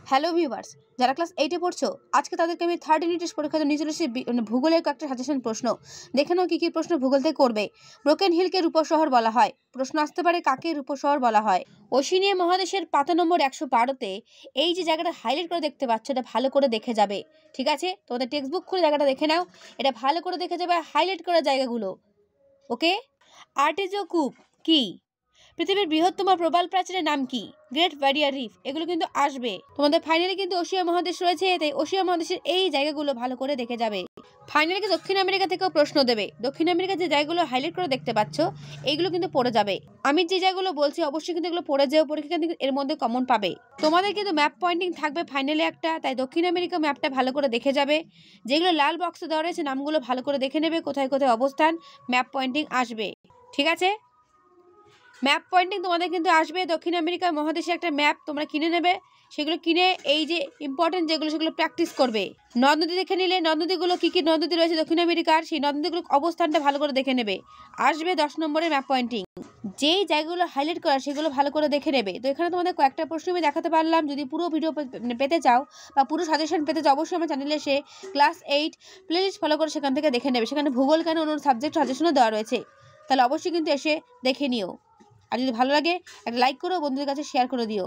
Hello viewers, যারা class 8-এ পড়ছো আজকে তাদেরকে আমি 3rd ইউনিটের পরীক্ষাতে নিয়ে চলে এসেছি ভূগোলের কয়েকটা সাজেশন প্রশ্ন। দেখে নাও কী কী প্রশ্ন ভূগোল থেকে করবে। ব্রোকেন হিলকে রূপর শহর বলা হয়। প্রশ্ন আসতে পারে কাকে রূপর শহর বলা হয়। ওশিনিয়া মহাদেশের পাতা নম্বর 112-তে এই যে জায়গাটা হাইলাইট করে দেখতে পাচ্ছ এটা ভালো করে দেখে যাবে। ঠিক আছে, তোমাদের টেক্সট বুক খুলে জায়গাটা দেখে নাও, এটা ভালো করে দেখে যাবে হাইলাইট করা জায়গাগুলো। ওকে, আর্টেজিও কূপ কি? পৃথিবীর বৃহত্তম প্রবাল প্রাচীরের নাম কি? Great barrier reef. এগুলো কিন্তু আসবে তোমাদের ফাইনালে, কিন্তু এশিয়া মহাদেশ রয়েছে, তাই এশিয়া মহাদেশের এই জায়গাগুলো ভালো করে দেখে যাবে। ফাইনালে কি দক্ষিণ আমেরিকা থেকেও প্রশ্ন দেবে। দক্ষিণ আমেরিকার যে জায়গাগুলো হাইলাইট করে দেখতে পাচ্ছ এইগুলো কিন্তু পড়ে যাবে। আমি যে জায়গাগুলো বলছি অবশ্যই কিন্তু এগুলো পড়ে যাও, পরীক্ষা কিন্তু এর মধ্যে কমন পাবে। তোমাদের কিন্তু ম্যাপ পয়েন্টিং থাকবে ফাইনালে একটা, তাই দক্ষিণ আমেরিকা ম্যাপটা ভালো করে দেখে যাবে। যেগুলো লাল বক্সে দেওয়া রয়েছে নামগুলো ভালো করে দেখে নেবে, কোথায় কোথায় অবস্থান ম্যাপ পয়েন্টিং আসবে। ঠিক আছে, ম্যাপ পয়েন্টিং তোমাদের কিন্তু আসবে। দক্ষিণ আমেরিকা মহাদেশে একটা ম্যাপ তোমরা কিনে নেবে, সেগুলো কিনে এই যে ইম্পর্টেন্ট যেগুলো সেগুলো প্র্যাকটিস করবে। নদ নদী দেখে নিলে নদ নদীগুলো কী কী নদ নদী রয়েছে দক্ষিণ আমেরিকার, সেই নদ নদীগুলোর অবস্থানটা ভালো করে দেখে নেবে। আসবে 10 নম্বরের ম্যাপ পয়েন্টিং। যেই জায়গাগুলো হাইলাইট করা সেগুলো ভালো করে দেখে নেবে। তো এখানে তোমাদের কয়েকটা প্রশ্ন আমি দেখাতে পারলাম। যদি পুরো ভিডিও পেতে চাও বা পুরো সাজেশন পেতে চাও অবশ্যই আমার চ্যানেলে এসে ক্লাস 8 প্লেলিস্ট ফলো করে সেখান থেকে দেখে নেবে। সেখানে ভূগোল কেন অন্য সাবজেক্ট সাজেশনও দেওয়া রয়েছে, তাহলে অবশ্যই কিন্তু এসে দেখে নিও। আর যদি ভালো লাগে একটা লাইক করো, বন্ধুদের কাছে শেয়ার করে দিও।